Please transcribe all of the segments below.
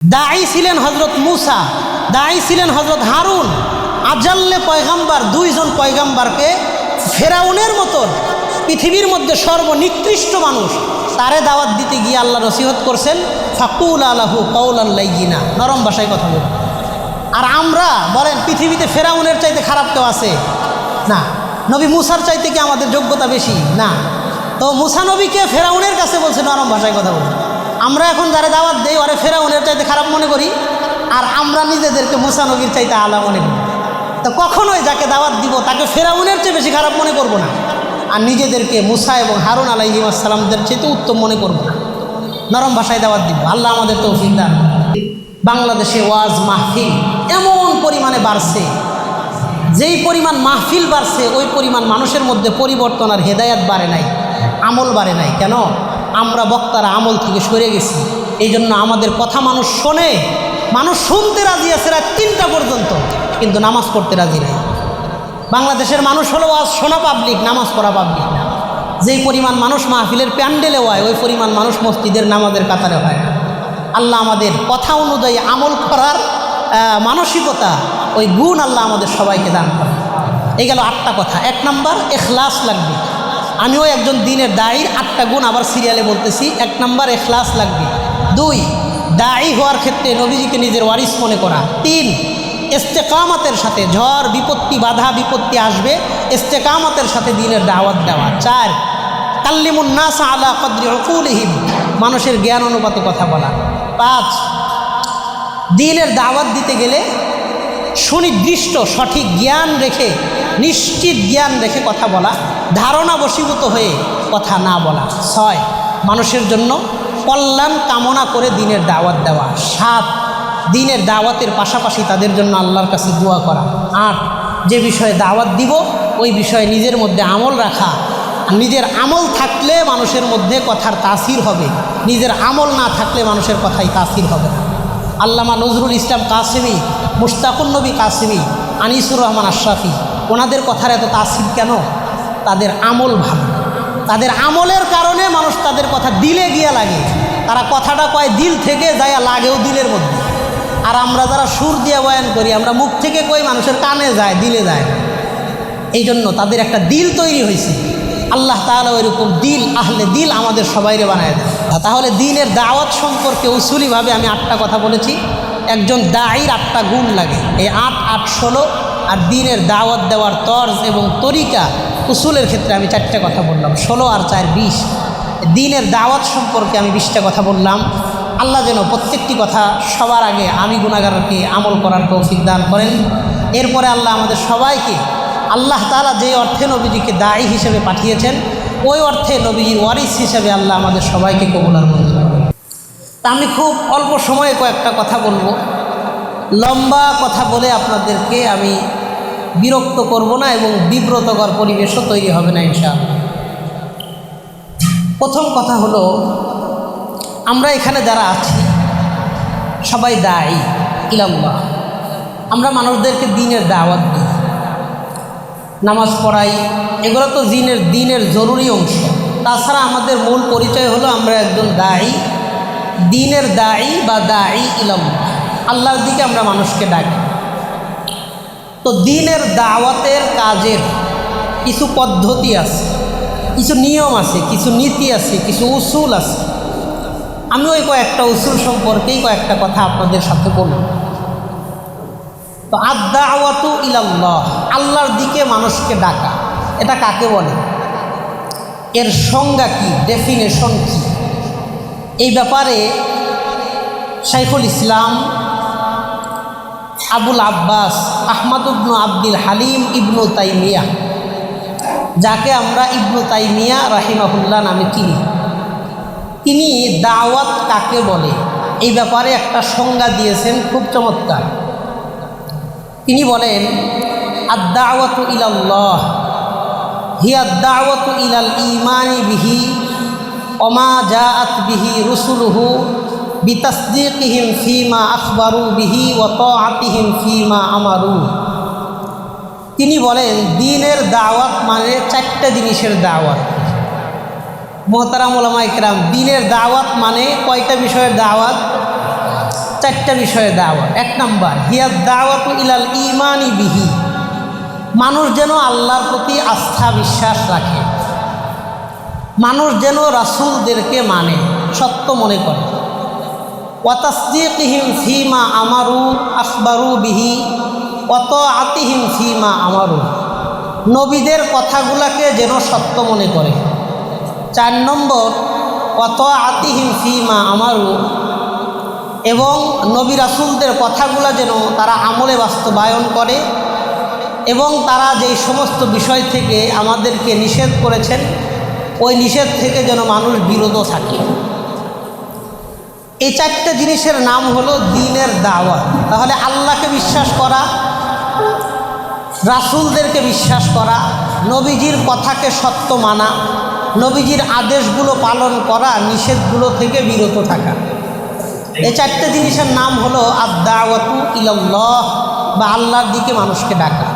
দাঈ ছিলেন হযরত মূসা, দাঈ ছিলেন হযরত হারুন, আজাল্লে পয়গাম্বার, দুইজন পয়গাম্বারকে ফেরাউনের মতন পৃথিবীর মধ্যে সর্বনিকৃষ্ট মানুষ তারে দাওয়াত দিতে গিয়ে আল্লাহ নসিহত করছেন ফাকুল আলাহু কওলান লাইয়িনা, নরম ভাষায় কথা বলুন। আর আমরা বলেন পৃথিবীতে ফেরাউনের চাইতে খারাপ কেউ আছে? না। নবী মূসার চাইতে কি আমাদের যোগ্যতা বেশি? না। তো মূসা নবীকে ফেরাউনের কাছে বলছে নরম ভাষায় কথা বলুন। আমরা এখন যারা দাওয়াত দেই ওরে ফেরাউনের চাইতে খারাপ মনে করি, আর আমরা নিজেদেরকে মূসা নবীর চাইতে আলা মনে করি। তো কখনোই যাকে দাওয়াত দিব তাকে ফেরাউনের চেয়ে বেশি খারাপ মনে করব না, আর নিজেদেরকে মূসা এবং হারুন আলাইহিস সালামদের চাইতে উত্তম মনে করব না। নরম ভাষায় দাওয়াত দিব। আল্লাহ আমাদের তৌফিক দান। বাংলাদেশে ওয়াজ মাহফিল এমন পরিমাণে বাড়ছে, যেই পরিমাণ মাহফিল বাড়ছে ওই পরিমাণ মানুষের মধ্যে পরিবর্তন আর হেদায়াত বাড়ে নাই, আমল বাড়ে নাই। কেন? আমরা বক্তারা আমল থেকে সরে গেছি। এই জন্য আমাদের কথা মানুষ শোনে, মানুষ শুনতে রাজি আছে রাত 3টা পর্যন্ত, কিন্তু নামাজ পড়তে রাজি নাই। বাংলাদেশের মানুষ হলো ওয়াজ শোনা পাবলিক, নামাজ পড়া পাবলিক না। যেই পরিমাণ মানুষ মাহফিলের প্যান্ডেলে হয় ওই পরিমাণ মানুষ মসজিদের নামাজের কাতারে হয় না। আল্লাহ আমাদের কথা অনুযায়ী আমল করার মানসিকতা, ওই গুণ আল্লাহ আমাদের সবাইকে দান করে। এই গেল 8টা কথা। 1 নম্বর এখলাস লাগবে। আমিও একজন দ্বীনের দায়ীর 8টা গুণ আবার সিরিয়ালে বলতেছি। 1 নম্বর এখলাস লাগবে। 2 দায়ী হওয়ার ক্ষেত্রে নবীজিকে নিজের ওয়ারিস মনে করা। 3 ইস্তেকামতের সাথে, ঝড় বিপত্তি বাধা বিপত্তি আসবে, ইস্তেকামতের সাথে দ্বীনের দাওয়াত দেওয়া। 4 কাল্লিমুন নাস আলা কদরি উকুলিহিম, মানুষের জ্ঞান অনুপাতে কথা বলা। 5 দ্বীনের দাওয়াত দিতে গেলে সুনির্দিষ্ট সঠিক জ্ঞান রেখে, নিশ্চিত জ্ঞান রেখে কথা বলা, ধারণা বশীভূত হয়ে কথা না বলা। 6 মানুষের জন্য কল্যাণ কামনা করে দ্বীনের দাওয়াত দেওয়া। 7 দ্বীনের দাওয়াতের পাশাপাশি তাদের জন্য আল্লাহর কাছে দোয়া করা। 8 যে বিষয়ে দাওয়াত দিব ওই বিষয়ে নিজের মধ্যে আমল রাখা। নিজের আমল থাকলে মানুষের মধ্যে কথার তাসির হবে, নিজের আমল না থাকলে মানুষের কথাই তাসির হবে না। আল্লামা নজরুল ইসলাম কাসেমি, মুশতাকুন নবী কাসেমি, আনিসুর রহমান আশরাফি, ওনাদের কথার এত তাসির কেন? তাদের আমল ভালো। তাদের আমলের কারণে মানুষ তাদের কথা দিলে গিয়া লাগে। তারা কথাটা কয় দিল থেকে যায়, লাগেও দিলের মধ্যে। আর আমরা যারা সুর দিয়ে বয়ান করি, আমরা মুখ থেকে কই মানুষের কানে যায়, দিলে যায়। এই জন্য তাদের একটা দিল তৈরি হয়েছে। আল্লাহ তাআলা ওইরকম দিল, আহলে দিল আমাদের সবাইরে বানায় দেয়। তাহলে দ্বীনের দাওয়াত সম্পর্কে উসুলিভাবে আমি 8টা কথা বলেছি। একজন দায়ীর 8টা গুণ লাগে। এই 8, 8, 16। আর দ্বীনের দাওয়াত দেওয়ার তর্জ এবং তরিকা উসুলের ক্ষেত্রে আমি 4টা কথা বললাম। 16 আর 4, 20। দ্বীনের দাওয়াত সম্পর্কে আমি 20টা কথা বললাম। আল্লাহ যেন প্রত্যেকটি কথা সবার আগে আমি গুনাহগারকে আমল করার তৌফিক দান করেন। এরপরে আল্লাহ আমাদের সবাইকে, আল্লাহ তাআলা যে অর্থে নবীজিকে দায়ী হিসেবে পাঠিয়েছেন ওই অর্থে নবীজির ওয়ারিস হিসেবে আল্লাহ আমাদের সবাইকে কবুল আর মঞ্জুর করেন। তা আমি খুব অল্প সময়ে কয়েকটা কথা বলবো। লম্বা কথা বলে আপনাদেরকে আমি বিরক্ত করব না এবং বিব্রতকর পরিবেশও তৈরি হবে না ইনশাআল্লাহ। প্রথম কথা হলো, আমরা এখানে যারা আছি সবাই দায়ী ইলাল্লাহ। আমরা মানুষদেরকে দ্বীনের দাওয়াত দিই, নামাজ পড়াই, এগুলো তো দ্বীনের জরুরি অংশ। তাছাড়া আমাদের মূল পরিচয় হলো আমরা একজন দায়ী, দ্বীনের দায়ী বা দায়ী ইলাল্লাহ। আল্লাহর দিকে আমরা মানুষকে ডাকি। তো দ্বীনের দাওয়াতের কাজের কিছু পদ্ধতি আছে, কিছু নিয়ম আছে, কিছু নীতি আছে, কিছু উসুল আছে। আমি ওই কয়েকটা উসুল সম্পর্কেই কয়েকটা কথা আপনাদের সাথে বলব। তো আদ-দাওয়াতু ইলাল্লাহ, আল্লাহর দিকে মানুষকে ডাকা, এটা কাকে বলে? এর সংজ্ঞা কি, ডেফিনেশন কি? এই ব্যাপারে শাইখুল ইসলাম আবুল আব্বাস আহমদ ইবনু আব্দুল হালিম ইবনু তাইমিয়া, যাকে আমরা ইবনু তাইমিয়া রাহিমাহুল্লাহ নামে চিনি, তিনি দাওয়াত কাকে বলে এই ব্যাপারে একটা সংজ্ঞা দিয়েছেন খুব চমৎকার। তিনি বলেন, আদ-দাওয়াতু ইলাল্লাহ হিয়া আদ-দাওয়াতু ইলাল ঈমানি বিহি ওয়া মা জাআত বিহি রুসুলুহু বিতাসদীকিহিম ফীমা আখবারু বিহি ওয়া তাআতিহিম ফীমা আমারু। তিনি বলেন, দ্বীনের দাওয়াত মানে 4টা জিনিসের দাওয়াত। মোহতারাম উলামা ইকরাম, দ্বীনের দাওয়াত মানে কয়টা বিষয়ের দাওয়াত? 4টা বিষয়ে দাওয়াত। 1 নম্বর হিয়াদ দাওয়াতু ইলাল ঈমানি বিহি, মানুষ যেন আল্লাহর প্রতি আস্থা বিশ্বাস রাখে, মানুষ যেন রাসূলদেরকে মানে, সত্য মনে করে। ওয়া তাসদীকিহিম ফীমা আমারু আখবারু বিহি ওয়া তাআতিহিম ফীমা আমারু, নবীদের কথাগুলোকে যেন সত্য মনে করে। 4 নম্বর ওয়া তাআতিহিম ফীমা আমারু, এবং নবী রাসূলদের কথাগুলো যেন তারা আমলে বাস্তবায়ন করে এবং তারা যেই সমস্ত বিষয় থেকে আমাদেরকে নিষেধ করেছেন ওই নিষেধ থেকে যেন মানুষ বিরত থাকে। এই 4টা জিনিসের নাম হলো দ্বীনের দাওয়াত। তাহলে আল্লাহকে বিশ্বাস করা, রাসূলদেরকে বিশ্বাস করা, নবীজির কথাকে সত্য মানা, নবীজির আদেশগুলো পালন করা, নিষেধগুলো থেকে বিরত থাকা। এই 4টা জিনিসের নাম হলো আদ-দাওয়াতু ইলাল্লাহ, বা আল্লাহর দিকে মানুষকে ডাকা।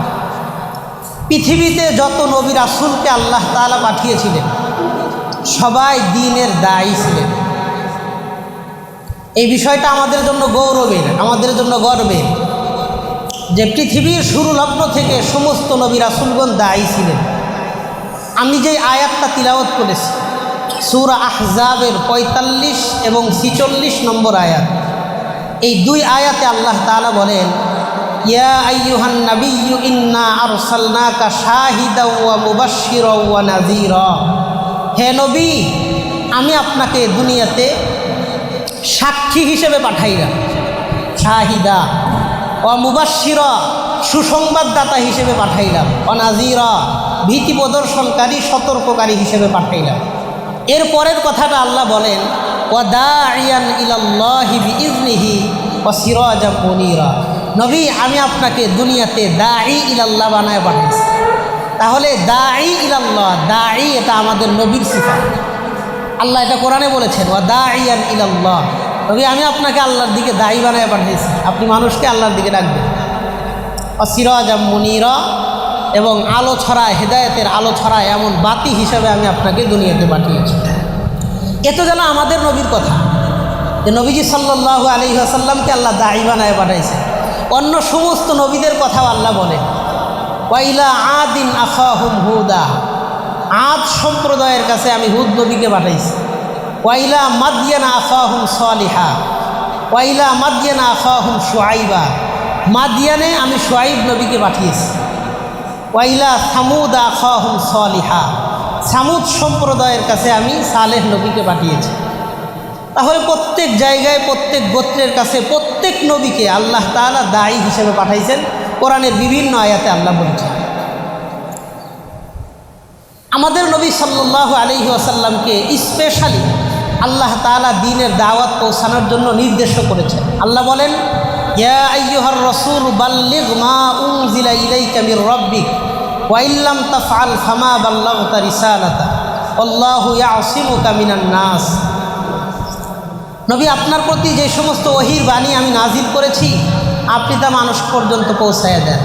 পৃথিবীতে যত নবী রাসূলকে আল্লাহ তাআলা পাঠিয়েছিলেন সবাই দ্বীনের দায়ী ছিলেন। এই বিষয়টা আমাদের জন্য গৌরবের, আমাদের জন্য গর্বের যে পৃথিবীর শুরু লগ্ন থেকে সমস্ত নবী রাসূলগণ দায়ী ছিলেন। আমি যে আয়াতটা তিলাওয়াত করেছি সূরা আহজাবের 45 এবং 46 নম্বর আয়াত, এই 2 আয়াতে আল্লাহ তাআলা বলেন, ইয়া আইয়ুহান নাবিয়্যু ইন্না আরসালনাকা শাহিদাও ওয়া মুবাশশিরাও ওয়া নাযীরা, হে নবী আমি আপনাকে দুনিয়াতে সাক্ষী হিসেবে পাঠাইলাম, শাহিদা ওয়া মুবাশশিরা সুসংবাদদাতা হিসেবে পাঠাইলাম, ওয়া নাযীরা ভীতি প্রদর্শনকারী সতর্ককারী হিসেবে পাঠাইলাম। এর পরের কথাটা আল্লাহ বলেন, ওয়া দাঈয়ান ইলাল্লাহি বিইজনিহি ওয়া সিরাজাম মুনীরা, নবী আমি আপনাকে দুনিয়াতে দাঈ ইলাল্লাহ বানায় পাঠাইছি। তাহলে দাঈ ইলাল্লাহ, দাঈ এটা আমাদের নবীর সিফাত। আল্লাহ এটা কোরআনে বলেছেন, ওয়া দাঈয়ান ইলাল্লাহ, নবী আমি আপনাকে আল্লাহর দিকে দায়ী বানায় পাঠিয়েছি, আপনি মানুষকে আল্লাহর দিকে ডাকবেন। ওয়া সিরাজাম মুনীরা, এবং আলো ছড়ায়, হেদায়েতের আলো ছড়ায় এমন বাতি হিসাবে আমি আপনাকে দুনিয়াতে পাঠিয়েছি। এত যেন আমাদের নবীর কথা যে নবীজি সাল্লাল্লাহু আলাইহি ওয়াসাল্লামকে আল্লাহ দায়ী বানায় পাঠাইছে। অন্য সমস্ত নবীদের কথাও আল্লাহ বলেন, ওয়া ইলা আদিন আখাহুম হুদা, আদ সম্প্রদায়ের কাছে আমি হুদ নবীকে পাঠাইছি। ওয়া ইলা মাদয়ানা আখাহুম সালিহা, ওয়া ইলা মাদয়ানা আখাহুম শুআইবা, মাদিয়ানে আমি শুআইব নবীকে পাঠিয়েছি। ওয়া ইলা সামুদ আখাহুম সালিহা, সামুদ সম্প্রদায়ের কাছে আমি সালেহ নবীকে পাঠিয়েছি। তাহলে প্রত্যেক জায়গায় প্রত্যেক গোত্রের কাছে প্রত্যেক নবীকে আল্লাহ তাআলা দায়ী হিসেবে পাঠাইছেন। কোরআনের বিভিন্ন আয়াতে আল্লাহ বলছেন। আমাদের নবী সাল্লাল্লাহু আলাইহি ওয়াসাল্লামকে স্পেশালি আল্লাহ তাআলা দ্বীনের দাওয়াত পৌঁছানোর জন্য নির্দেশও করেছেন। আল্লাহ বলেন, ইয়া আইয়ুহার রাসূল বাল্লিগ মা উনজিলা ইলাইকা মির রাব্বিক ওয়া ইল্লাম তাফআল ফামা বাল্লাগতা রিসালাতা আল্লাহু ইয়াসিমুকা মিনান নাস, নবী আপনার প্রতি যে সমস্ত ওহীর বাণী আমি নাজিল করেছি আপনি তা মানুষ পর্যন্ত পৌঁছায়া দেন।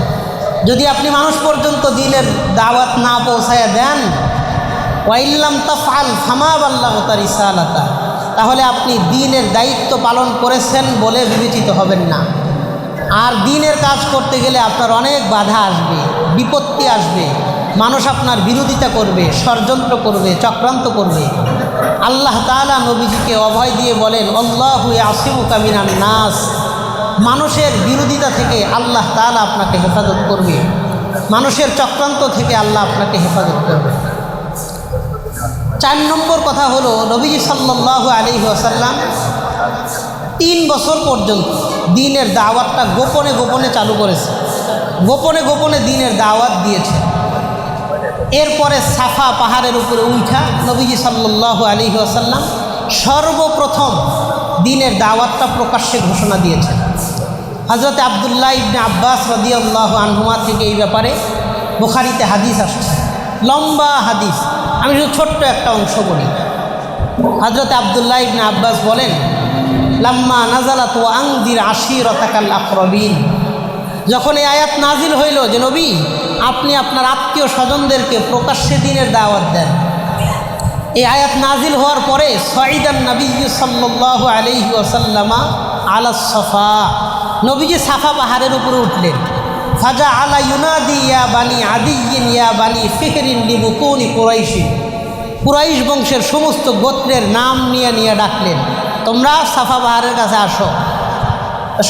যদি আপনি মানুষ পর্যন্ত দ্বীনের দাওয়াত না পৌঁছায়া দেন, ওয়া ইল্লাম তাফআল ফামা বাল্লাগতা রিসালাতা, তাহলে আপনি দ্বীনের দায়িত্ব পালন করেছেন বলে বিবেচিত হবেন না। আর দ্বীনের কাজ করতে গেলে আপনার অনেক বাধা আসবে, বিপত্তি আসবে, মানুষ আপনার বিরোধিতা করবে, ষড়যন্ত্র করবে, চক্রান্ত করবে। আল্লাহ তাআলা নবীজিকে অভয় দিয়ে বলেন, আল্লাহু ইয়াসিমুকা মিনান নাস, মানুষের বিরোধিতা থেকে আল্লাহ তাআলা আপনাকে হেফাজত করবে, মানুষের চক্রান্ত থেকে আল্লাহ আপনাকে হেফাজত করবে। 4 নম্বর কথা হলো, নবীজি সাল্লাল্লাহু আলাইহি ওয়াসাল্লাম 3 বছর পর্যন্ত দ্বীনের দাওয়াতটা গোপনে গোপনে চালু করেছে, গোপনে গোপনে দ্বীনের দাওয়াত দিয়েছে। এরপরে সাফা পাহাড়ের উপরে উঠা নবীজি সাল্লাল্লাহু আলাইহি ওয়াসাল্লাম সর্বপ্রথম দ্বীনের দাওয়াতটা প্রকাশ্যে ঘোষণা দিয়েছেন। হযরত আব্দুল্লাহ ইবনে আব্বাস রাদিয়াল্লাহু আনহুমা থেকে এই ব্যাপারে বুখারীতে হাদিস আসছে, লম্বা হাদিস। আমি শুধু ছোট্ট একটা অংশ বলি। হযরত আব্দুল্লাহ ইবনে আব্বাস বলেন, লাম্মা নাজালাত ওয়া আনজির আশীরাতাকাল আকরাবিন, যখন এই আয়াত নাজিল হইল যে নবী আপনি আপনার আত্মীয় স্বজনদেরকে প্রকাশ্যে দ্বীনের দাওয়াত দেন, এই আয়াত নাজিল হওয়ার পরে সাইদান নবী সাল্লাল্লাহু আলাইহি ওয়াসাল্লামা আলাস সাফা, নবীজি সাফা পাহাড়ের উপরে উঠলেন। ফাজা আলা ইউনাদি ইয়া বানি আদিয়িন ইয়া বানি ফিহরিন লিবুতুনি কুরাইশি, কুরাইশ বংশের সমস্ত গোত্রের নাম নিয়ে নিয়ে ডাকলেন, তোমরা সাফা পাহাড়ের কাছে আসো।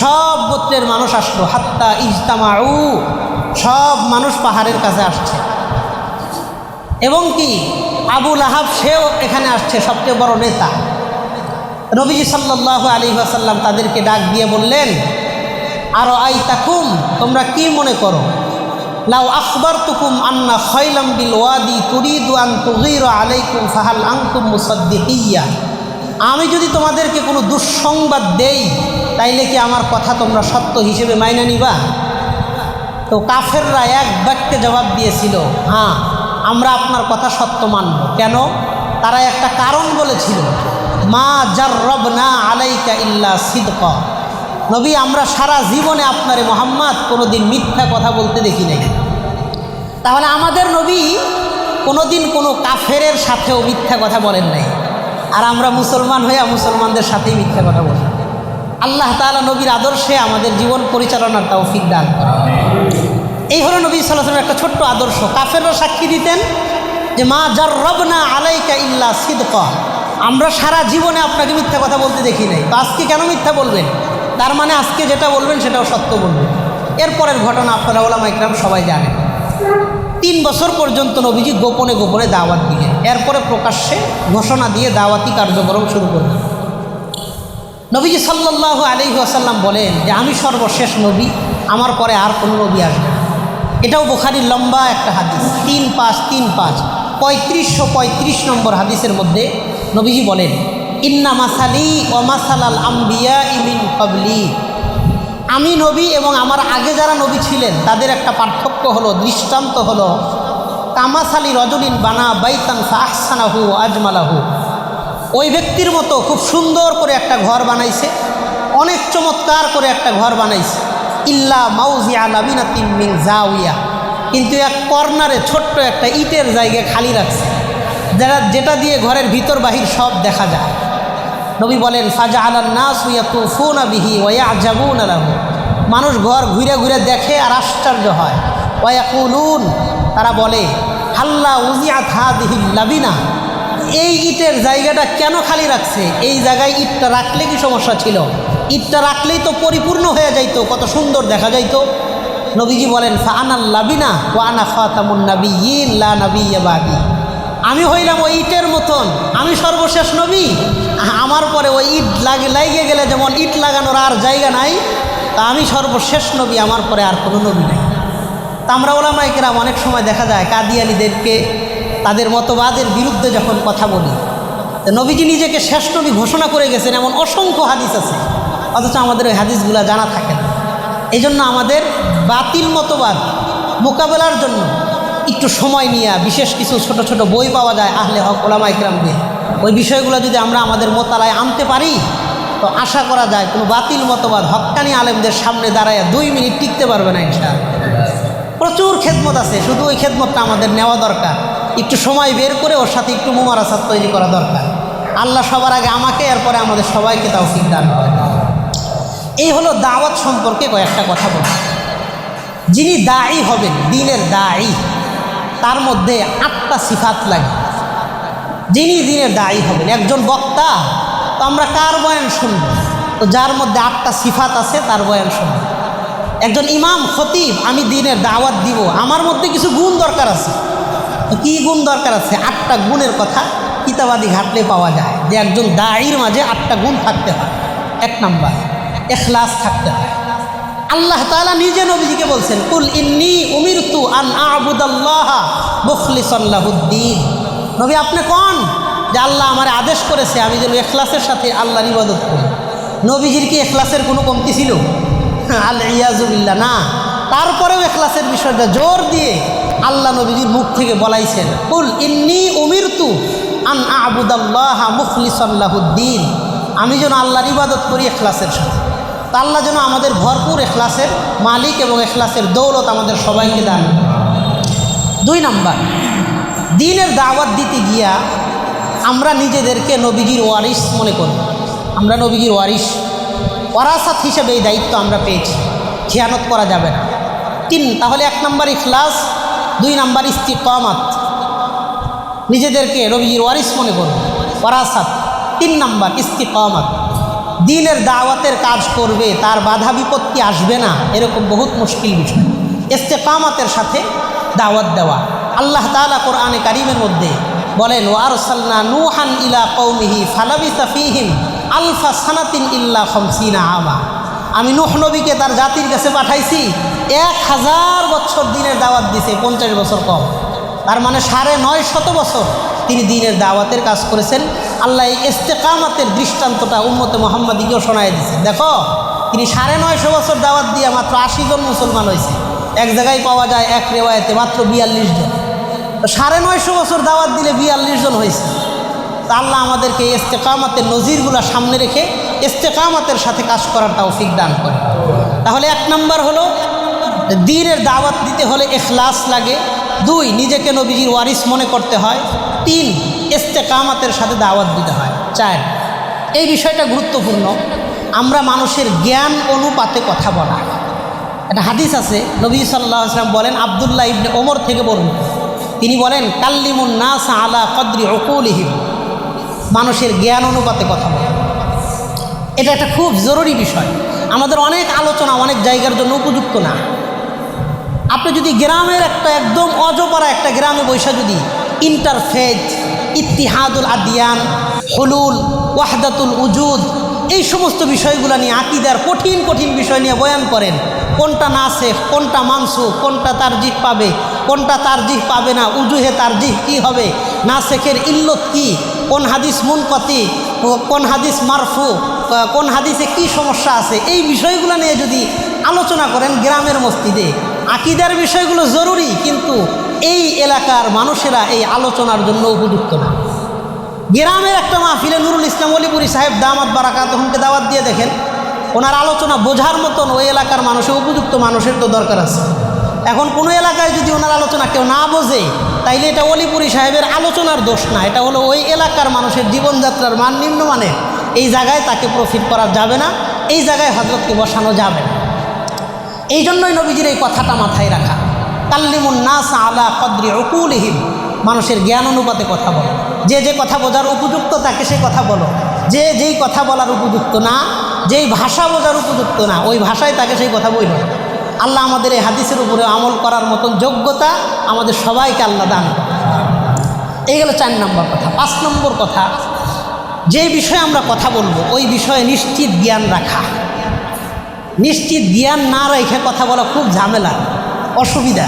সব গোত্রের মানুষ আসলো, হাত্তা ইজতামাউ, সব মানুষ পাহাড়ের কাছে আসছে। এবং কি আবু লাহাব সেও এখানে আসছে, সবচেয়ে বড় নেতা। নবীজি সাল্লাল্লাহু আলাইহি ওয়াসাল্লাম তাদেরকে ডাক দিয়ে বললেন, আরো আইতাকুম, তোমরা কি মনে করো, লাউ আখবারতুকুম আন্না খাইলাম বিল ওয়াদি তুরিদু আন তুগীরা আলাইকুম ফাহাল আনতুম মুসাদ্দিকিয়া, আমি যদি তোমাদেরকে কোনো দুঃসংবাদ দেই তাইলে কি আমার কথা তোমরা সত্য হিসেবে মাইনা নিবা? তো কাফেররা এক বাক্যে জবাব দিয়েছিল, হ্যাঁ আমরা আপনার কথা সত্য মানব। কেন? তারা একটা কারণ বলেছিল, মা জাররাবনা আলাইকা ইল্লা সিদকা, নবী আমরা সারা জীবনে আপনারে মুহাম্মদ কোনোদিন মিথ্যা কথা বলতে দেখি নাই। তাহলে আমাদের নবী কোনোদিন কোনো কাফেরের সাথেও মিথ্যা কথা বলেন নাই, আর আমরা মুসলমান হইয়া মুসলমানদের সাথেই মিথ্যা কথা বলি। আল্লাহ তাআলা নবীর আদর্শে আমাদের জীবন পরিচালনার তৌফিক দান করেন। এই হলো নবী সাল্লাল্লাহু আলাইহি ওয়াসাল্লামের একটা ছোট্ট আদর্শ। কাফেররা সাক্ষী দিতেন যে মা জাররাবনা আলাইকা ইল্লা সিদকা, আমরা সারা জীবনে আপনাকে মিথ্যা কথা বলতে দেখি নাই, তো আজকে কেন মিথ্যা বলবেন? তার মানে আজকে যেটা বলবেন সেটাও সত্য বলবেন। এরপরের ঘটনা আপনারা ওলামা ইকরাম সবাই জানেন। 3 বছর পর্যন্ত নবীজি গোপনে গোপনে দাওয়াত দিলেন, এরপরে প্রকাশ্যে ঘোষণা দিয়ে দাওয়াতি কার্যক্রম শুরু করলেন। নবীজি সাল্লাল্লাহু আলাইহি ওয়াসাল্লাম বলেন যে আমি সর্বশেষ নবী, আমার পরে আর কোনো নবী আসবে না। এটাও বুখারীর লম্বা একটা হাদিস, 3535 3535 নম্বর হাদিসের মধ্যে নবীজি বলেন, ইন্না মাসালি ওয়া মাসালাল আম্বিয়া মিন ক্বাবলি, আমি নবী এবং আমার আগে যারা নবী ছিলেন তাদের একটা পার্থক্য হলো, দৃষ্টান্ত হলো, কামাসালি রজুলিন বানা বাইতান ফাহসানাহু আজমালাহু, ওই ব্যক্তির মতো খুব সুন্দর করে একটা ঘর বানাইছে, অনেক চমৎকার করে একটা ঘর বানাইছে, ইল্লা মাউজিআ লাবিনাতিন মিন জাওিয়া, কিন্তু এক কর্নারে ছোট্ট একটা ইটের জায়গা খালি রাখছে, যেটা দিয়ে ঘরের ভিতর বাহির সব দেখা যায়। নবী বলেন, ফাজআলান নাসু ইয়াতুফুনা বিহি ওয়া ইয়াজাবুনা লাহু, মানুষ ঘর ঘুরে ঘুরে দেখে আর আশ্চর্য হয়। ওয়া ইয়াকুলুন, তারা বলে, হাল্লা উজিআত হাদিহিল লাবিনা, এই ইটের জায়গাটা কেন খালি রাখছে? এই জায়গায় ইটটা রাখলে কি সমস্যা ছিল? ইটটা রাখলেই তো পরিপূর্ণ হয়ে যাইতো, কত সুন্দর দেখা যাইতো। নবীজি বলেন, ফাআনাল লাবিনা ওয়া আনা খাতামুন নাবিয়্যিন লা নাবিয়্যা বাদি, আমি হইলাম ওই ইটের মতন, আমি সর্বশেষ নবী, আমার পরে ওই ইট লাগিয়ে গেলে যেমন ইট লাগানোর আর জায়গা নাই, তা আমি সর্বশেষ নবী, আমার পরে আর কোনো নবী নাই। তা আমরা ওলামা ইকরাম অনেক সময় দেখা যায় কাদিয়ানীদেরকে তাদের মতবাদের বিরুদ্ধে যখন কথা বলি, নবীজি নিজেকে শেষ নবী ঘোষণা করে গেছেন এমন অসংখ্য হাদিস আছে, অথচ আমাদের ওই হাদিসগুলো জানা থাকে না। এই জন্য আমাদের বাতিল মতবাদ মোকাবেলার জন্য একটু সময় নিয়ে বিশেষ কিছু ছোট ছোট বই পাওয়া যায় আহলে হক ওলামা ইকরামদের, ওই বিষয়গুলো যদি আমরা আমাদের মোতালায় আনতে পারি তো আশা করা যায় কোনো বাতিল মতবাদ হক্কানি আলেমদের সামনে দাঁড়ায় 2 মিনিট টিকতে পারবে না ইনশাআল্লাহ। প্রচুর খেদমত আছে, শুধু ওই খেদমতটা আমাদের নেওয়া দরকার, একটু সময় বের করে ওর সাথে একটু মুমারাসাত তৈরি করা দরকার। আল্লাহ সবার আগে আমাকে, এরপরে আমাদের সবাইকে তৌফিক দান করেন। এই হলো দাওয়াত সম্পর্কে কয়েকটা কথা বলি। যিনি দায়ী হবেন, দ্বীনের দায়ী, তার মধ্যে 8টা সিফাত লাগে। যিনি দ্বীনের দায়ী হবেন, একজন বক্তা, তো আমরা কার বয়ান শুনব? তো যার মধ্যে 8টা সিফাত আছে তার বয়ান শুনব। একজন ইমাম খতিব, আমি দ্বীনের দাওয়াত দিব, আমার মধ্যে কিছু গুণ দরকার আছে। তো কী গুণ দরকার আছে? 8টা গুণের কথা কিতাবাদি ঘাটলে পাওয়া যায় যে একজন দায়ীর মাঝে 8টা গুণ থাকতে হয়। 1 নাম্বার, ইখলাস থাকতে হয়। আল্লাহ তাআলা নিজে নবীজিকে বলছেন, কুল ইন্নী উমিরতু আন আ'বুদাল্লাহা মুখলিসান লাহুদ্দীন, নবী আপনি কোন যে আল্লাহ আমার আদেশ করেছে আমি যেন ইখলাসের সাথে আল্লাহর ইবাদত করি। নবীজির কি ইখলাসের কোনো কমতি ছিল? আল ইয়াযু বিল্লাহ, না। তারপরেও ইখলাসের বিষয়টা জোর দিয়ে আল্লাহ নবীজির মুখ থেকে বলাইছেন, কুল ইন্নী উমিরতু আন আ'বুদাল্লাহা মুখলিসান লাহুদ্দীন, আমি যেন আল্লাহর ইবাদত করি ইখলাসের সাথে। তা আল্লাহ যেন আমাদের ভরপুর ইখলাসের মালিক এবং ইখলাসের দৌলত আমাদের সবাইকে দান। 2 নাম্বার, দ্বীনের দাওয়াত দিতে গিয়া আমরা নিজেদেরকে নবীজির ওয়ারিস মনে করি। আমরা নবীজির ওয়ারিস, ওয়ারাসাত হিসেবে এই দায়িত্ব আমরা পেয়েছি, খেয়ানত করা যাবে না। 3, তাহলে 1 নম্বর ইখলাস, 2 নম্বর ইস্তিকামাত, নিজেদেরকে নবীজির ওয়ারিস মনে করব, ওয়ারাসাত। 3 নম্বর ইস্তিকামাত, দ্বীনের দাওয়াতের কাজ করবে, তার বাধা বিপত্তি আসবে না, এরকম বহুত মুশকিল বিষয়। ইস্তিকামাতের সাথে দাওয়াত দেওয়া। আল্লাহ তাআলা কোরআনে কারীমের মধ্যে বলেন, ওয়া আরসালনা নূহান ইলা কওমিহি ফালাবিসা ফীহিম আলফা সানাতিন ইল্লা 50 আমা। আমি নূহ নবীকে তার জাতির কাছে পাঠাইছি, 1000 বছর দ্বীনের দাওয়াত দিছে, 50 বছর কম। তার মানে 950 বছর তিনি দ্বীনের দাওয়াতের কাজ করেছেন। আল্লাহ এই ইস্তেকামাতের দৃষ্টান্তটা উম্মতে মুহাম্মাদিকেও শোনায় দিয়েছে। দেখো, তিনি 950 বছর দাওয়াত দিয়ে মাত্র 80 জন মুসলমান হয়েছে। এক জায়গায় পাওয়া যায় এক রেওয়ায়েতে মাত্র 42 জন। 950 বছর দাওয়াত দিলে 42 জন হয়েছে। তা আল্লাহ আমাদেরকে ইস্তেকামাতের নজিরগুলো সামনে রেখে ইস্তেকামাতের সাথে কাজ করার তৌফিক দান করে। তাহলে 1 নম্বর হলো দ্বীনের দাওয়াত দিতে হলে ইখলাস লাগে। 2, নিজেকে নবীজির ওয়ারিস মনে করতে হয়। 3, ইস্তেকামাতের সাথে দাওয়াত দিতে হয়। 4, এই বিষয়টা গুরুত্বপূর্ণ, আমরা মানুষের জ্ঞান অনুপাতে কথা বলা। একটা হাদিস আছে, নবী সাল্লাল্লাহু আলাইহি ওয়াসাল্লাম বলেন, আব্দুল্লাহ ইবনে ওমর থেকে বর্ণিত, তিনি বলেন, কাল্লিমুন নাস আলা কদরি উকুলিহিম, মানুষের জ্ঞান অনুপাতে কথা বলা। এটা একটা খুব জরুরি বিষয়। আমাদের অনেক আলোচনা অনেক জায়গার জন্য উপযুক্ত না। আপনি যদি গ্রামের একটা একদম অজপাড়া একটা গ্রামে বৈশা যদি ইন্টারফেথ, ইত্তিহাদুল আদিয়ান, হুলুল, ওয়াহদাতুল উজুদ, এই সমস্ত বিষয়গুলো নিয়ে, আকীদার কঠিন কঠিন বিষয় নিয়ে বয়ান করেন, কোনটা নাসেখ, কোনটা মানসুখ, কোনটা তারজিহ পাবে, কোনটা তারজিহ পাবে না, উজুহে তারজিহ কী হবে, নাসেখের ইল্লত কী, কোন হাদিস মুনকাতি, কোন হাদিস মারফু, কোন হাদিসে কি সমস্যা আছে, এই বিষয়গুলো নিয়ে যদি আলোচনা করেন গ্রামের মসজিদে, আকীদার বিষয়গুলো জরুরি, কিন্তু এই এলাকার মানুষেরা এই আলোচনার জন্য উপযুক্ত না। গ্রামের একটা মাহফিলে নুরুল ইসলাম অলিপুরি সাহেব দামাত বারাকাতুহুমকে দাওয়াত দিয়ে দেখেন, ওনার আলোচনা বোঝার মতন ওই এলাকার মানুষের উপযুক্ত মানুষের তো দরকার আছে। এখন কোনো এলাকায় যদি ওনার আলোচনা কেউ না বোঝে, তাইলে এটা অলিপুরি সাহেবের আলোচনার দোষ না, এটা হলো ওই এলাকার মানুষের জীবনযাত্রার মান নিম্নমানের। এই জায়গায় তাকে প্রফিট করা যাবে না, এই জায়গায় হযরতকে বসানো যাবে না। এই জন্যই নবীজির এই কথাটা মাথায় রাখা, কাল্লিমুন নাস আলা কদরি উকুলিহিম, মানুষের জ্ঞান অনুপাতে কথা বলো। যে যে কথা বোঝার উপযুক্ত তাকে সেই কথা বলো, যে যেই কথা বলার উপযুক্ত না, যেই ভাষা বোঝার উপযুক্ত না, ওই ভাষায় তাকে সেই কথা বইল। আল্লাহ আমাদের এই হাদিসের উপরে আমল করার মতন যোগ্যতা আমাদের সবাইকে আল্লাহ দান করে। এই গেল 4 নম্বর কথা। 5 নম্বর কথা, যে বিষয়ে আমরা কথা বলবো ওই বিষয়ে নিশ্চিত জ্ঞান রাখা। নিশ্চিত জ্ঞান না রেখে কথা বলা খুব ঝামেলা, অসুবিধা।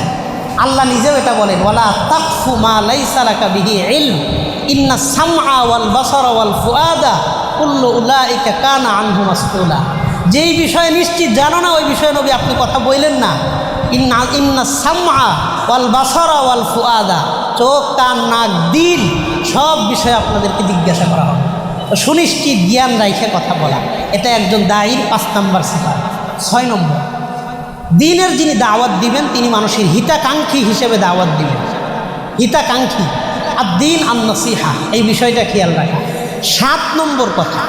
আল্লাহ নিজেও এটা বলেন, ওয়ালা তাকফু মা লাইসা লাকা বিহি ইলম ইন্নাস সামআ ওয়াল বাসারা ওয়াল ফুআদা কুল্লু উলাইকা কানা আনহু মাসউলা। যেই বিষয়ে নিশ্চিত জানো না ওই বিষয়ে নবী আপনি কথা বললেন না। ইন্নাস সামআ ওয়াল বাসারা ওয়াল ফুআদা, চোখ, কান, নাক, দিল সব বিষয়ে আপনাদেরকে জিজ্ঞাসা করা হবে। সুনিশ্চিত জ্ঞান রাখে কথা বলা, এটা একজন দায়ীর 5 নম্বর সিফাত। 6 নম্বর, দ্বীনের যিনি দাওয়াত দিবেন তিনি মানুষের হিতাকাঙ্ক্ষী হিসেবে দাওয়াত দিবেন। হিতাকাঙ্ক্ষী, আর দ্বীন আন নসিহা, এই বিষয়টা খেয়াল রাখা। 7 নম্বর কথা,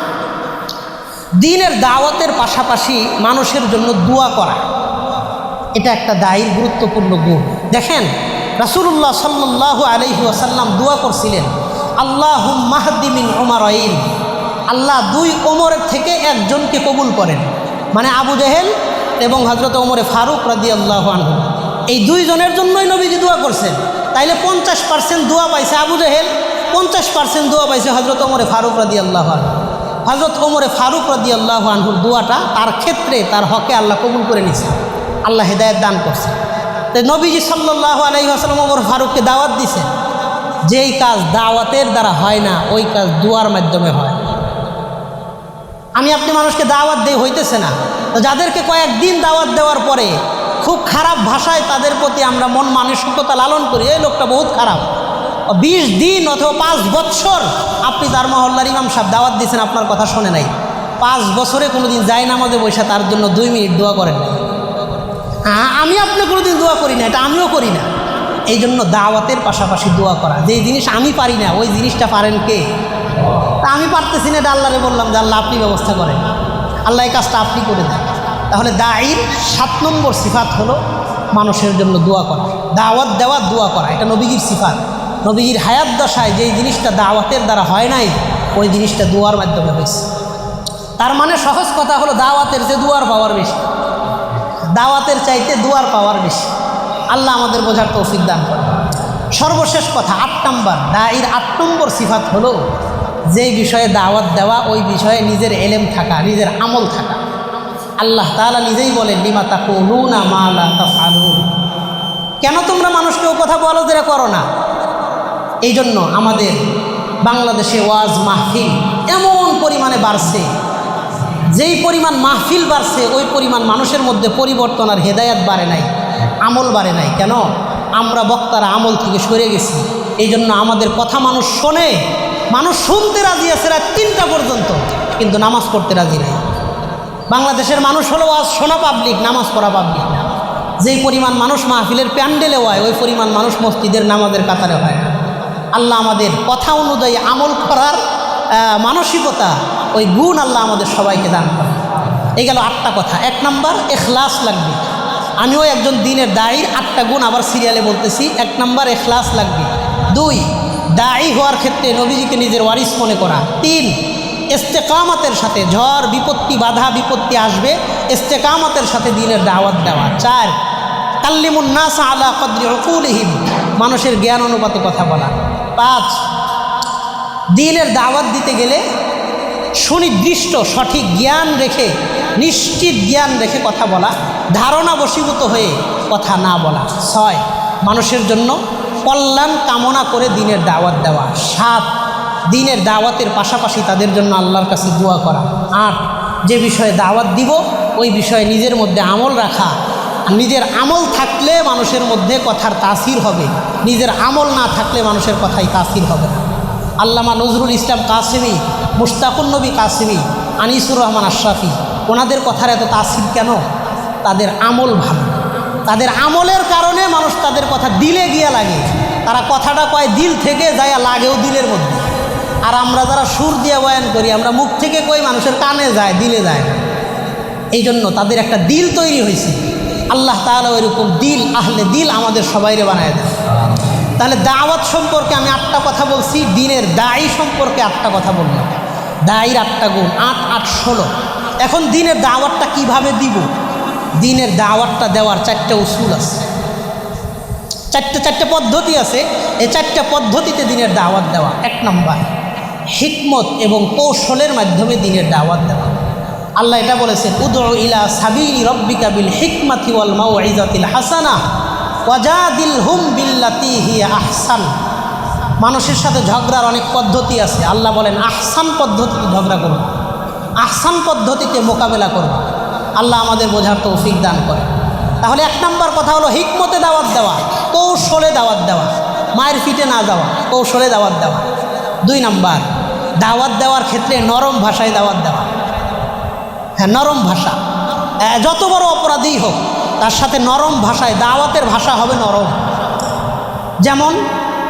দ্বীনের দাওয়াতের পাশাপাশি মানুষের জন্য দোয়া করা, এটা একটা দায়ীর গুরুত্বপূর্ণ গুণ। দেখেন, রাসূলুল্লাহ সাল্লাল্লাহু আলাইহি ওয়াসাল্লাম দোয়া করছিলেন, আল্লাহুম্মা হদি মিন উমারাইন, আল্লাহ 2 ওমরের থেকে একজনকে কবুল করেন, মানে আবু জেহেল এবং হযরত ওমরে ফারুক রাদিয়াল্লাহু আনহু, এই 2 জনের জন্যই নবীজি দোয়া করছেন। তাইলে 50% দোয়া পাইছে আবু জেহেল, 50% দোয়া পাইছে হযরত ওমরে ফারুক রাদিয়াল্লাহু আনহু। হযরত ওমরে ফারুক রাদিয়াল্লাহু আনহুর দোয়াটা তার ক্ষেত্রে, তার হকে আল্লাহ কবুল করে নিয়েছে, আল্লাহ হেদায়েত দান করছে। তাই নবীজি সাল্লাল্লাহু আলাইহি ওয়াসাল্লাম ওমর ফারুককে দাওয়াত দিয়েছেন, যেই কাজ দাওয়াতের দ্বারা হয় না ওই কাজ দোয়ার মাধ্যমে হয়। আমি আপনি মানুষকে দাওয়াত দিয়ে হইতেছে না, তো যাদেরকে কয়েকদিন দাওয়াত দেওয়ার পরে খুব খারাপ ভাষায় তাদের প্রতি আমরা মন মানসিকতা লালন করি, এই লোকটা বহুত খারাপ, 20 দিন অথবা 5 বছর আপনি তার মহল্লার ইমাম সাহেব দাওয়াত দিয়েছেন, আপনার কথা শোনে নাই, 5 বছরে কোনোদিন যায় নামাজে বসে তার জন্য 2 মিনিট দোয়া করেন না। আমি আপনি কোনোদিন দোয়া করি না, এটা আমিও করি না। এই জন্য দাওয়াতের পাশাপাশি দোয়া করা, যেই জিনিস আমি পারি না ওই জিনিসটা পারেন কে? তা আমি পারতেছি না, এটা আল্লাহরে বললাম যে আল্লাহ আপনি ব্যবস্থা করেন। আল্লাহ এই কাজটা আপনি করে দেন। তাহলে দাঈর 7 নম্বর সিফাত হলো মানুষের জন্য দোয়া করা, দাওয়াত দেওয়া, দোয়া করা। এটা নবীজির সিফাত। নবীজির হায়াত দশায় যেই জিনিসটা দাওয়াতের দ্বারা হয় নাই, ওই জিনিসটা দোয়ার মাধ্যমে হয়েছে। তার মানে সহজ কথা হলো দাওয়াতের যে দুয়ার পাওয়ার বেশি, দাওয়াতের চাইতে দুয়ার পাওয়ার বেশি। আল্লাহ আমাদের বোঝার তৌফিক দান করে। সর্বশেষ কথা 8 নম্বর, দাঈর 8 নম্বর সিফাত হলো যেই বিষয়ে দাওয়াত দেওয়া, ওই বিষয়ে নিজের এলেম থাকা, নিজের আমল থাকা। আল্লাহ তাআলা নিজেই বলেন, লিমা তাকুলুনা মা লা তাফআলুন, কেন তোমরা মানুষকে ও কথা বলো যেটা করো না। এই জন্য আমাদের বাংলাদেশে ওয়াজ মাহফিল এমন পরিমাণে বাড়ছে, যেই পরিমাণ মাহফিল বাড়ছে ওই পরিমাণ মানুষের মধ্যে পরিবর্তন আর হেদায়াত বাড়ে নাই, আমল বাড়ে নাই। কেন? আমরা বক্তারা আমল থেকে সরে গেছি। এই জন্য আমাদের কথা মানুষ শোনে, মানুষ শুনতে রাজি আছে রাত 3টা পর্যন্ত, কিন্তু নামাজ পড়তে রাজি নাই। বাংলাদেশের মানুষ হলো ওয়াজ শোনা পাবলিক, নামাজ পড়া পাবলিক না। যেই পরিমাণ মানুষ মাহফিলের প্যান্ডেলে হয়, ওই পরিমাণ মানুষ মসজিদের নামাজের কাতারে হয় না। আল্লাহ আমাদের কথা অনুযায়ী আমল করার মানসিকতা, ওই গুণ আল্লাহ আমাদের সবাইকে দান করে। এই গেল 8টা কথা। 1 নম্বর, এখলাস লাগবে। আমিও একজন দ্বীনের দায়ীর 8টা গুণ আবার সিরিয়ালে বলতেছি। 1 নম্বর, এখলাস লাগবে। 2, দায়ী হওয়ার ক্ষেত্রে নবীজিকে নিজের ওয়ারিস মনে করা। 3, ইস্তেকামতের সাথে, ঝড় বিপত্তি বাধা বিপত্তি আসবে, ইস্তেকামতের সাথে দ্বীনের দাওয়াত দেওয়া। 4, কাল্লিমুন নাস আলা কদরি উকুলিহিম, মানুষের জ্ঞান অনুপাতে কথা বলা। 5, দ্বীনের দাওয়াত দিতে গেলে সুনির্দিষ্ট সঠিক জ্ঞান রেখে, নিশ্চিত জ্ঞান রেখে কথা বলা, ধারণা বশীভূত হয়ে কথা না বলা। 6, মানুষের জন্য কল্যাণ কামনা করে দ্বীনের দাওয়াত দেওয়া। 7, দ্বীনের দাওয়াতের পাশাপাশি তাদের জন্য আল্লাহর কাছে দোয়া করা। 8, যে বিষয়ে দাওয়াত দিব ওই বিষয়ে নিজের মধ্যে আমল রাখা। নিজের আমল থাকলে মানুষের মধ্যে কথার তাসির হবে, নিজের আমল না থাকলে মানুষের কথাই তাসির হবে না। আল্লামা নজরুল ইসলাম কাসেমি, মুশতাকুন নবী কাসেমি, আনিসুর রহমান আশরাফি, ওনাদের কথার এত তাসির কেন? তাদের আমল ভালো। তাদের আমলের কারণে মানুষ তাদের কথা দিলে গিয়া লাগে। তারা কথাটা কয় দিল থেকে যায়, লাগেও দিলের মধ্যে। আর আমরা যারা সুর দিয়ে বয়ান করি, আমরা মুখ থেকে কই, মানুষের কানে যায়, দিলে যায় না। এই জন্য তাদের একটা দিল তৈরি হয়েছে। আল্লাহ তাআলা ওইরকম দিল, আহলে দিল আমাদের সবাইরে বানায় দেয়। তাহলে দাওয়াত সম্পর্কে আমি 8টা কথা বলছি, দ্বীনের দায়ী সম্পর্কে 8টা কথা বললাম। দায়ীর 8টা গুণ, 8, 8, 16। এখন দ্বীনের দাওয়াতটা কিভাবে দিব? দ্বীনের দাওয়াতটা দেওয়ার 4টা উসুল আছে, 4টে পদ্ধতি আছে। এই 4টা পদ্ধতিতে দ্বীনের দাওয়াত দেওয়া। 1 নম্বর, হিকমত এবং কৌশলের মাধ্যমে দ্বীনের দাওয়াত দেওয়া। আল্লাহ এটা বলেছেন, উদউ ইলা সাবিলি রব্বিকা বিল হিকমাতি ওয়াল মাউইজাতিল হাসানাহ ওয়াজাদিলহুম বিল্লাতি হিয়া আহসান। মানুষের সাথে ঝগড়ার অনেক পদ্ধতি আছে। আল্লাহ বলেন আহসান পদ্ধতিতে ঝগড়া করব, আহসান পদ্ধতিতে মোকাবেলা করব। আল্লাহ আমাদের বোঝার তৌফিক দান করে। তাহলে 1 নম্বর কথা হলো হিকমতে দাওয়াত দেওয়া, কৌশলে দাওয়াত দেওয়া, মায়ের পিঠে না যাওয়া, কৌশলে দাওয়াত দেওয়া। 2 নম্বর, দাওয়াত দেওয়ার ক্ষেত্রে নরম ভাষায় দাওয়াত দেওয়া। হ্যাঁ, নরম ভাষা। যত বড় অপরাধী হোক তার সাথে নরম ভাষায়, দাওয়াতের ভাষা হবে নরম। যেমন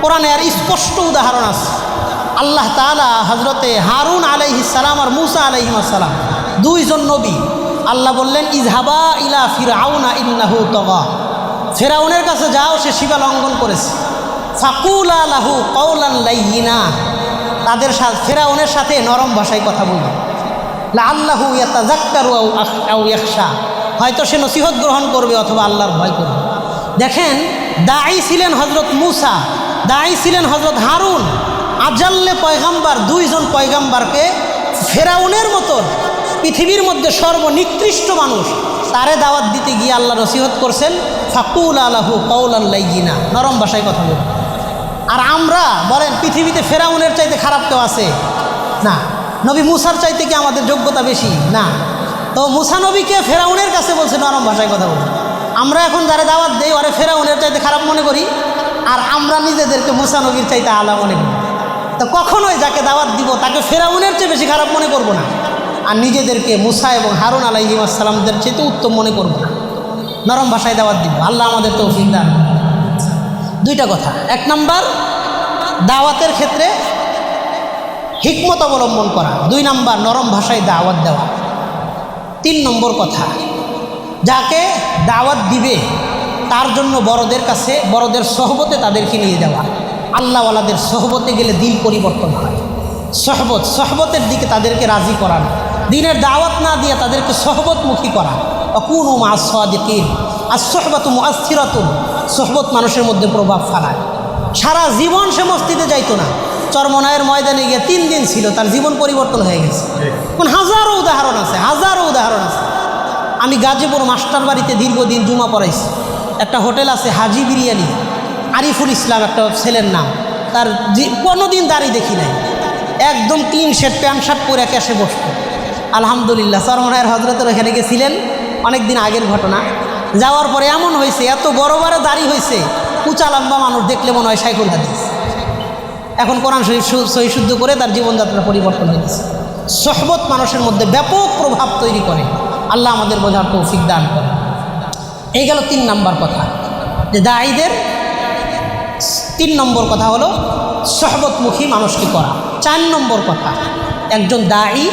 কোরআনে আর স্পষ্ট উদাহরণ আছে। আল্লাহ তাআলা হযরতে হারুন আলাইহিস সালাম আর মূসা আলাইহিস সালাম, 2 জন নবী, আল্লাহ বললেন ইযহাবা ইলা ফিরআউনা ইন্নাহু তাগা, ফিরআউনের কাছে যাও, সে সীমা লঙ্ঘন করেছে। ফাকুলা লাহু কাওলান লাইয়িনা, তাদের সাথে, ফিরআউনের সাথে নরম ভাষায় কথা বলবে। লাআল্লাহু ইয়াতাযাক্কারু আও ইয়াখশা, হয়তো সে নসিহত গ্রহণ করবে অথবা আল্লাহর ভয় করবে। দেখেন, দাঈ ছিলেন হযরত মূসা, দাঈ ছিলেন হযরত হারুন, আজাল্লে পয়গাম্বার, 2 জন পয়গাম্বারকে ফিরআউনের মতন পৃথিবীর মধ্যে সর্বনিকৃষ্ট মানুষ, তারে দাওয়াত দিতে গিয়ে আল্লাহ নসিহত করছেন ফাকুলা লাহু কাওলান লাইয়িনা, নরম ভাষায় কথা বলবে। আর আমরা বলেন পৃথিবীতে ফিরআউনের চাইতে খারাপ কেউ আছে? না। নবী মূসার চাইতে কি আমাদের যোগ্যতা বেশি? না। তো মূসা নবীকে ফিরআউনের কাছে বলছে নরম ভাষায় কথা বলবে। আমরা এখন যারা দাওয়াত দেই ওরে ফিরআউনের চাইতে খারাপ মনে করি, আর আমরা নিজেদেরকে মূসা নবীর চাইতে আলা মনে করি। তো কখনোই যাকে দাওয়াত দিব তাকে ফিরআউনের চেয়ে বেশি খারাপ মনে করব না, আর নিজেদেরকে মূসা এবং হারুন আলাইহিস সালামদের চাইতে উত্তম মনে করব না। নরম ভাষায় দাওয়াত দিব। আল্লাহ আমাদের তৌফিক দান। 2টা কথা। 1 নম্বর, দাওয়াতের ক্ষেত্রে হিকমত অবলম্বন করা। 2 নম্বর, নরম ভাষায় দাওয়াত দেওয়া। 3 নম্বর কথা, যাকে দাওয়াত দিবে তার জন্য বড়দের কাছে, বড়দের সহবতে তাদেরকে নিয়ে যাওয়া। আল্লাহওয়ালাদের সহবতে গেলে দিল পরিবর্তন হয়। সহবতের দিকে তাদেরকে রাজি করানো, দিনের দাওয়াত না দিয়ে তাদেরকে সহবতমুখী করা। অকুনু মা সাদিকিন, আস-সুহবাতু মুআসসিরাতুন, সহবত মানুষের মধ্যে প্রভাব ফেলায়। সারা জীবন সে মসজিদে যাইতো না, চরমনায়ের ময়দানে গিয়ে 3 দিন ছিল, তার জীবন পরিবর্তন হয়ে গেছে। কোন হাজারো উদাহরণ আছে, হাজারো উদাহরণ আছে। আমি গাজীপুর মাস্টার বাড়িতে দীর্ঘদিন জুমা পড়াইছি। একটা হোটেল আছে হাজি বিরিয়ানি, আরিফুল ইসলাম একটা ছেলের নাম, তার কোনোদিন দাড়ি দেখি নাই, একদম ক্লিন শার্ট প্যান্ট শার্ট পরে ক্যাশে বসতো। আলহামদুলিল্লাহ, চরমনায়ের হজরতের ওখানে গেছিলেন, অনেক দিন আগের ঘটনা। যাওয়ার পরে এমন হয়েছে, এত বড় বড় দাড়ি হয়েছে, উঁচা লম্বা মানুষ দেখলে মনে হয় শাইখুল হাদিস। এখন কোরআন শরীফ সহি শুদ্ধ করে তার জীবনযাত্রা পরিবর্তন হয়েছে। সহবত মানুষের মধ্যে ব্যাপক প্রভাব তৈরি করে। আল্লাহ আমাদের বোঝার তৌফিক দান করে। এই গেল 3 নম্বর কথা, যে দায়ীদের 3 নম্বর কথা হলো সহবতমুখী মানুষকে করা। 4 নম্বর কথা, একজন দায়ী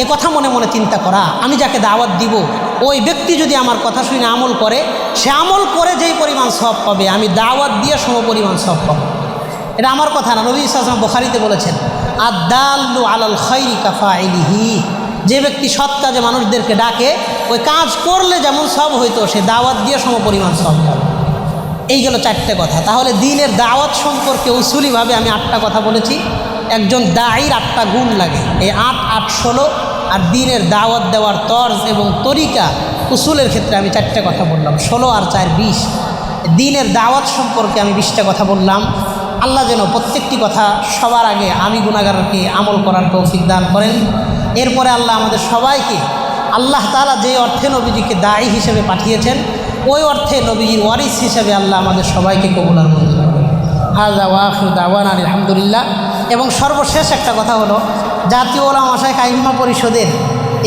এ কথা মনে মনে চিন্তা করা, আমি যাকে দাওয়াত দিব ওই ব্যক্তি যদি আমার কথা শুনে আমল করে, সে আমল করে যেই পরিমাণ সওয়াব পাবে, আমি দাওয়াত দিয়ে সমপরিমাণ সওয়াব পাবো। এটা আমার কথা না, নবী সাল্লাল্লাহু আলাইহি ওয়াসাল্লাম বুখারীতে বলেছেন, আদ-দাল্লু আলাল খায়রি কাফাইলিহি, যে ব্যক্তি সৎ কাজে মানুষদেরকে ডাকে, ওই কাজ করলে যেমন সওয়াব হইতো, সে দাওয়াত দিয়ে সমপরিমাণ সওয়াব পাবে। এই গেল 4টে কথা। তাহলে দ্বীনের দাওয়াত সম্পর্কে উসুলিভাবে আমি 8টা কথা বলেছি। একজন দায়ীর 8টা গুণ লাগে, এই 8, 8, 16। আর দ্বীনের দাওয়াত দেওয়ার তর্জ এবং তরিকা উসুলের ক্ষেত্রে আমি 4টে কথা বললাম। 16 আর 4, 20। দ্বীনের দাওয়াত সম্পর্কে আমি 20টা কথা বললাম। আল্লাহ যেন প্রত্যেকটি কথা সবার আগে আমি গুনাহগারকে আমল করার তৌফিক দান করেন। এরপরে আল্লাহ আমাদের সবাইকে, আল্লাহ তাআলা যে অর্থে নবীজিকে দায়ী হিসেবে পাঠিয়েছেন, ওই অর্থে নবীজির ওয়ারিস হিসেবে আল্লাহ আমাদের সবাইকে কবুল আর মঞ্জুর করুন। হাযা ওয়া আখিরু দাওয়ানা আলহামদুলিল্লাহ। এবং সর্বশেষ একটা কথা হলো, জাতীয় উলামা মাশায়েখ আইম্মা পরিষদের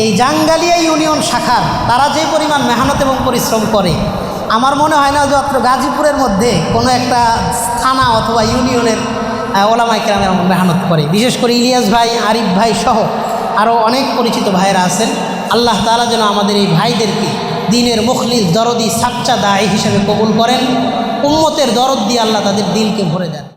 এই জাঙ্গালিয়া ইউনিয়ন শাখার তারা যে পরিমাণ মেহনত এবং পরিশ্রম করে, আমার মনে হয় না যে অত্র গাজীপুরের মধ্যে কোনো একটা থানা অথবা ইউনিয়নের ওলামায়ে কেরামের মেহনত করে। বিশেষ করে ইলিয়াস ভাই, আরিফ ভাই সহ আরও অনেক পরিচিত ভাইয়েরা আছেন। আল্লাহ তাআলা যেন আমাদের এই ভাইদেরকে দ্বীনের মুখলিস, দরদি, সাচ্চা দায়ী হিসেবে কবুল করেন। উম্মতের দরদ দিয়ে আল্লাহ তাদের দিলকে ভরে দেন।